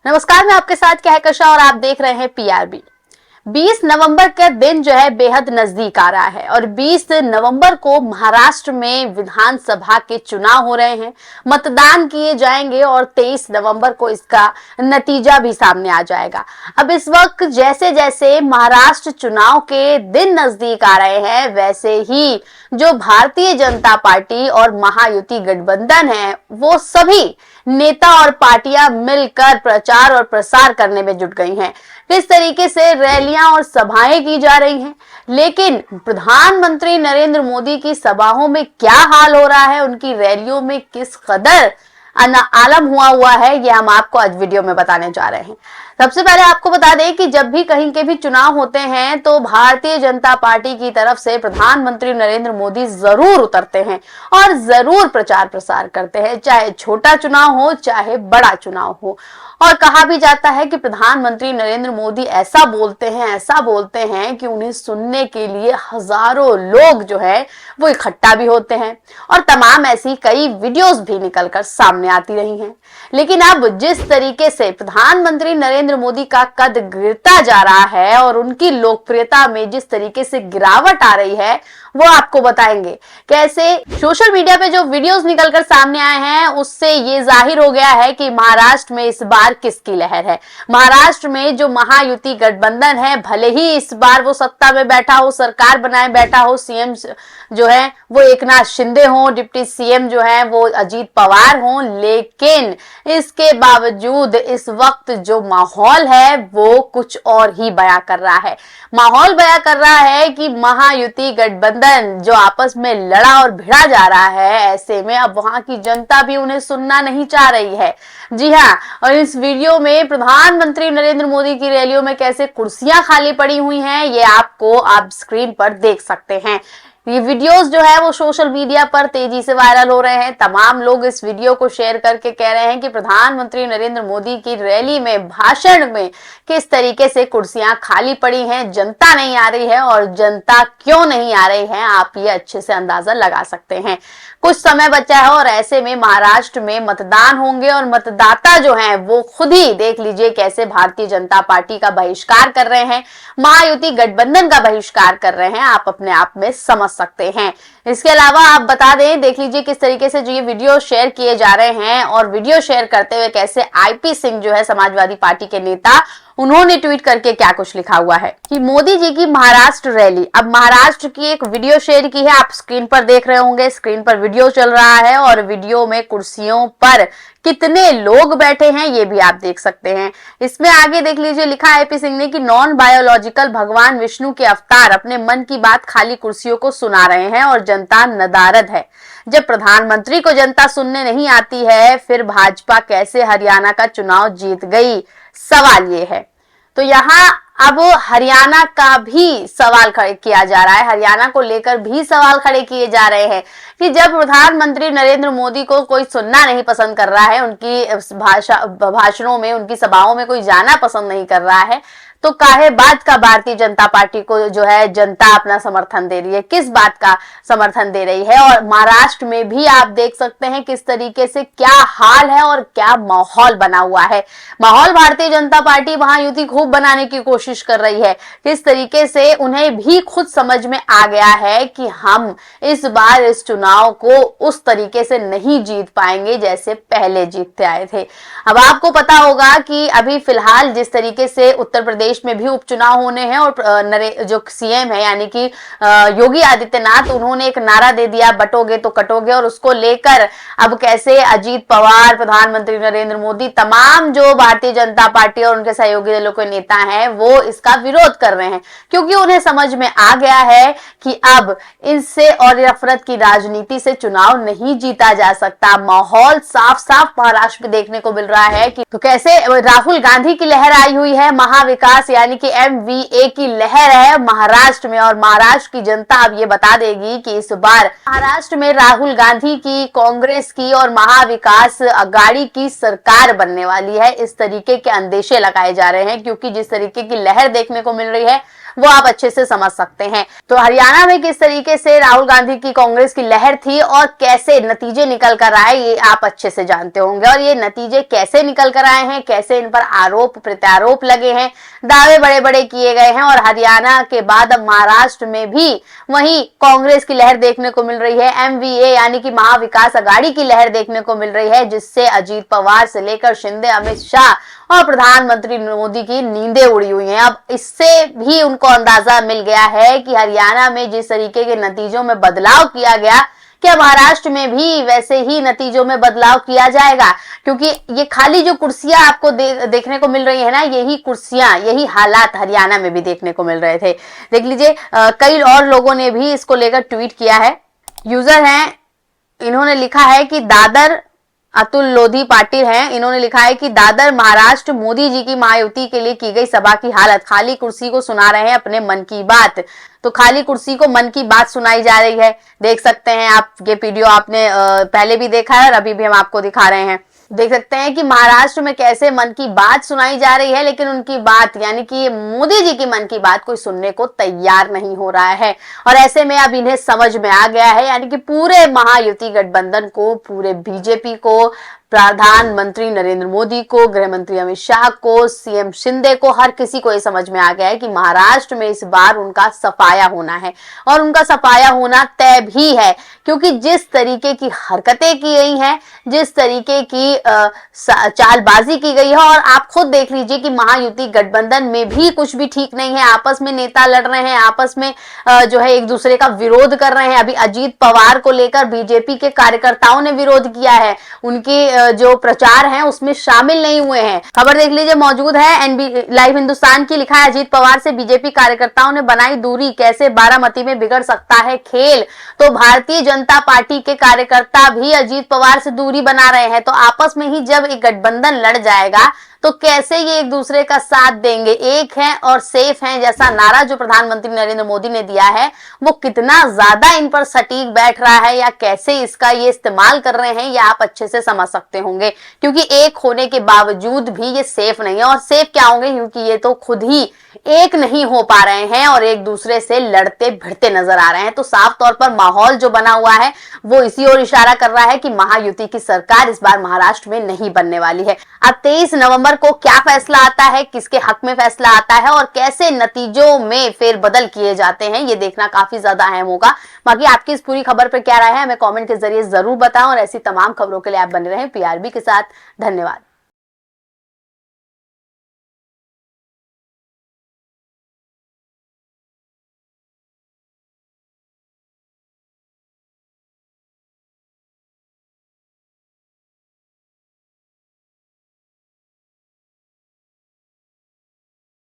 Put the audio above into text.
नमस्कार, मैं आपके साथ कहकशा और आप देख रहे हैं पीआरबी। 20 नवंबर का दिन जो है बेहद नजदीक आ रहा है और 20 नवंबर को महाराष्ट्र में विधानसभा के चुनाव हो रहे हैं, मतदान किए जाएंगे और 23 नवंबर को इसका नतीजा भी सामने आ जाएगा। अब इस वक्त जैसे जैसे महाराष्ट्र चुनाव के दिन नजदीक आ रहे हैं, वैसे ही जो भारतीय जनता पार्टी और महायुति गठबंधन है, वो सभी नेता और पार्टियां मिलकर प्रचार और प्रसार करने में जुट गई हैं। किस तरीके से रैलियां और सभाएं की जा रही हैं, लेकिन प्रधानमंत्री नरेंद्र मोदी की सभाओं में क्या हाल हो रहा है, उनकी रैलियों में किस कदर आलम हुआ है, ये हम आपको आज वीडियो में बताने जा रहे हैं। सबसे पहले आपको बता दें कि जब भी कहीं के भी चुनाव होते हैं तो भारतीय जनता पार्टी की तरफ से प्रधानमंत्री नरेंद्र मोदी जरूर उतरते हैं और जरूर प्रचार प्रसार करते हैं, चाहे छोटा चुनाव हो चाहे बड़ा चुनाव हो। और कहा भी जाता है कि प्रधानमंत्री नरेंद्र मोदी ऐसा बोलते हैं कि उन्हें सुनने के लिए हजारों लोग जो है वो इकट्ठा भी होते हैं और तमाम ऐसी कई वीडियोस भी निकलकर सामने आती रही हैं। लेकिन अब जिस तरीके से प्रधानमंत्री नरेंद्र मोदी का कद गिरता जा रहा है और उनकी लोकप्रियता में जिस तरीके से गिरावट आ रही है, वो आपको बताएंगे। कैसे सोशल मीडिया पे जो वीडियोस निकलकर सामने आए हैं, उससे ये जाहिर हो गया है कि महाराष्ट्र में इस बार किसकी लहर है। महाराष्ट्र में जो महायुति गठबंधन है, भले ही इस बार वो सत्ता में बैठा हो, सरकार बनाए बैठा हो, सीएम जो है वो एकनाथ शिंदे हो, डिप्टी सीएम जो है वो अजीत पवार हो, लेकिन इसके बावजूद इस वक्त जो माहौल है वो कुछ और ही बयां कर रहा है। माहौल बयां कर रहा है कि महायुति गठबंधन जो आपस में लड़ा और भिड़ा जा रहा है, ऐसे में अब वहां की जनता भी उन्हें सुनना नहीं चाह रही है। जी हाँ, और इस वीडियो में प्रधानमंत्री नरेंद्र मोदी की रैलियों में कैसे कुर्सियां खाली पड़ी हुई हैं, ये आप स्क्रीन पर देख सकते हैं। ये वीडियोस जो है वो सोशल मीडिया पर तेजी से वायरल हो रहे हैं। तमाम लोग इस वीडियो को शेयर करके कह रहे हैं कि प्रधानमंत्री नरेंद्र मोदी की रैली में, भाषण में किस तरीके से कुर्सियां खाली पड़ी हैं, जनता नहीं आ रही है और जनता क्यों नहीं आ रही है, आप ये अच्छे से अंदाजा लगा सकते हैं। कुछ समय बचा है और ऐसे में महाराष्ट्र में मतदान होंगे और मतदाता जो हैं वो खुद ही देख लीजिए कैसे भारतीय जनता पार्टी का बहिष्कार कर रहे हैं, महायुति गठबंधन का बहिष्कार कर रहे हैं, आप अपने आप में समझ सकते हैं। इसके अलावा आप बता दें, देख लीजिए किस तरीके से जो ये वीडियो शेयर किए जा रहे हैं और वीडियो शेयर करते हुए कैसे आईपी सिंह जो है समाजवादी पार्टी के नेता, उन्होंने ट्वीट करके क्या कुछ लिखा हुआ है कि मोदी जी की महाराष्ट्र रैली। अब महाराष्ट्र की एक वीडियो शेयर की है, आप स्क्रीन पर देख रहे होंगे, स्क्रीन पर वीडियो चल रहा है और वीडियो में कुर्सियों पर कितने लोग बैठे हैं ये भी आप देख सकते हैं। इसमें आगे देख लीजिए लिखा है आईपी सिंह ने कि नॉन बायोलॉजिकल भगवान विष्णु के अवतार अपने मन की बात खाली कुर्सियों को सुना रहे हैं और जनता नदारद है। जब प्रधानमंत्री को जनता सुनने नहीं आती है, फिर भाजपा कैसे हरियाणा का चुनाव जीत गई, सवाल ये है। तो यहाँ अब हरियाणा का भी सवाल खड़े किया जा रहा है, हरियाणा को लेकर भी सवाल खड़े किए जा रहे हैं कि जब प्रधानमंत्री नरेंद्र मोदी को कोई सुनना नहीं पसंद कर रहा है, उनकी भाषणों में, उनकी सभाओं में कोई जाना पसंद नहीं कर रहा है, तो काहे बात का भारतीय जनता पार्टी को जो है जनता अपना समर्थन दे रही है, किस बात का समर्थन दे रही है। और महाराष्ट्र में भी आप देख सकते हैं किस तरीके से क्या हाल है और क्या माहौल बना हुआ है। माहौल भारतीय जनता पार्टी महायुति खूब बनाने की कोशिश कर रही है। किस तरीके से उन्हें भी खुद समझ में आ गया है कि हम इस बार इस चुनाव को उस तरीके से नहीं जीत पाएंगे जैसे पहले जीतते आए थे। अब आपको पता होगा कि अभी फिलहाल जिस तरीके से उत्तर प्रदेश में भी उपचुनाव होने हैं और जो सीएम है यानी कि योगी आदित्यनाथ, उन्होंने एक नारा दे दिया, बटोगे तो कटोगे, और उसको लेकर अब कैसे अजीत पवार, प्रधानमंत्री नरेंद्र मोदी, तमाम जो भारतीय जनता पार्टी और उनके सहयोगी दलों के नेता हैं वो इसका विरोध कर रहे हैं, क्योंकि उन्हें समझ में आ गया है कि अब इनसे और नफरत की राजनीति से चुनाव नहीं जीता जा सकता। माहौल साफ साफ महाराष्ट्र में देखने को मिल रहा है कि तो कैसे राहुल गांधी की लहर आई हुई है, महाविकास यानी कि MVA की लहर है महाराष्ट्र में, और महाराष्ट्र की जनता अब ये बता देगी कि इस बार महाराष्ट्र में राहुल गांधी की, कांग्रेस की और महाविकास अघाड़ी की सरकार बनने वाली है। इस तरीके के अंदेशे लगाए जा रहे हैं क्योंकि जिस तरीके की लहर देखने को मिल रही है वो आप अच्छे से समझ सकते हैं। तो हरियाणा में किस तरीके से राहुल गांधी की कांग्रेस की लहर थी और कैसे नतीजे निकल कर आए, ये आप अच्छे से जानते होंगे। और ये नतीजे कैसे निकल कर आए हैं, कैसे इन पर आरोप प्रत्यारोप लगे हैं, दावे बड़े बड़े किए गए हैं, और हरियाणा के बाद अब महाराष्ट्र में भी वही कांग्रेस की लहर देखने को मिल रही है। एमवीए यानी कि महाविकास अघाड़ी की लहर देखने को मिल रही है, जिससे अजीत पवार से लेकर शिंदे, अमित शाह और प्रधानमंत्री मोदी की नींदें उड़ी हुई हैं। अब इससे भी उनको अंदाजा मिल गया है कि हरियाणा में जिस तरीके के नतीजों में बदलाव किया गया, क्या महाराष्ट्र में भी वैसे ही नतीजों में बदलाव किया जाएगा। क्योंकि ये खाली जो कुर्सियां आपको देखने को मिल रही है ना, यही कुर्सियां, यही हालात हरियाणा में भी देखने को मिल रहे थे। देख लीजिए, कई और लोगों ने भी इसको लेकर ट्वीट किया है। यूजर हैं, इन्होंने लिखा है कि दादर, अतुल लोधी पाटिल हैं, इन्होंने लिखा है कि दादर महाराष्ट्र, मोदी जी की महायुति के लिए की गई सभा की हालत, खाली कुर्सी को सुना रहे हैं अपने मन की बात। तो खाली कुर्सी को मन की बात सुनाई जा रही है। देख सकते हैं आप, ये वीडियो आपने पहले भी देखा है और अभी भी हम आपको दिखा रहे हैं। देख सकते हैं कि महाराष्ट्र में कैसे मन की बात सुनाई जा रही है, लेकिन उनकी बात यानी कि मोदी जी की मन की बात कोई सुनने को तैयार नहीं हो रहा है। और ऐसे में अब इन्हें समझ में आ गया है, यानी कि पूरे महायुति गठबंधन को, पूरे बीजेपी को, प्रधानमंत्री नरेंद्र मोदी को, गृह मंत्री अमित शाह को, सीएम शिंदे को, हर किसी को ये समझ में आ गया है कि महाराष्ट्र में इस बार उनका सफाया होना है। और उनका सफाया होना तय भी है, क्योंकि जिस तरीके की हरकतें की गई हैं, जिस तरीके की चालबाजी की गई है, और आप खुद देख लीजिए कि महायुति गठबंधन में भी कुछ भी ठीक नहीं है। आपस में नेता लड़ रहे हैं, आपस में जो है एक दूसरे का विरोध कर रहे हैं। अभी अजीत पवार को लेकर बीजेपी के कार्यकर्ताओं ने विरोध किया है, उनके जो प्रचार है उसमें शामिल नहीं हुए हैं। खबर देख लीजिए, मौजूद है एनबी लाइव हिंदुस्तान की। लिखा है, अजीत पवार से बीजेपी कार्यकर्ताओं ने बनाई दूरी, कैसे बारामती में बिगड़ सकता है खेल। तो भारतीय जनता पार्टी के कार्यकर्ता भी अजीत पवार से दूरी बना रहे हैं। तो आपस में ही जब एक गठबंधन लड़ जाएगा तो कैसे ये एक दूसरे का साथ देंगे। एक है और सेफ है जैसा नारा जो प्रधानमंत्री नरेंद्र मोदी ने दिया है, वो कितना ज्यादा इन पर सटीक बैठ रहा है, या कैसे इसका ये इस्तेमाल कर रहे हैं, ये आप अच्छे से समझ सकते होंगे। क्योंकि एक होने के बावजूद भी ये सेफ नहीं है। और सेफ क्या होंगे, क्योंकि ये तो खुद ही एक नहीं हो पा रहे हैं और एक दूसरे से लड़ते भिड़ते नजर आ रहे हैं। तो साफ तौर पर माहौल जो बना हुआ है वो इसी ओर इशारा कर रहा है कि महायुति की सरकार इस बार महाराष्ट्र में नहीं बनने वाली है। अब 23 नवंबर को क्या फैसला आता है, किसके हक में फैसला आता है और कैसे नतीजों में फेरबदल किए जाते हैं, ये देखना काफी ज्यादा अहम होगा। बाकी आपकी इस पूरी खबर पर क्या राय है, हमें कमेंट के जरिए जरूर बताएं और ऐसी तमाम खबरों के लिए आप बने रहें पीआरबी के साथ। धन्यवाद।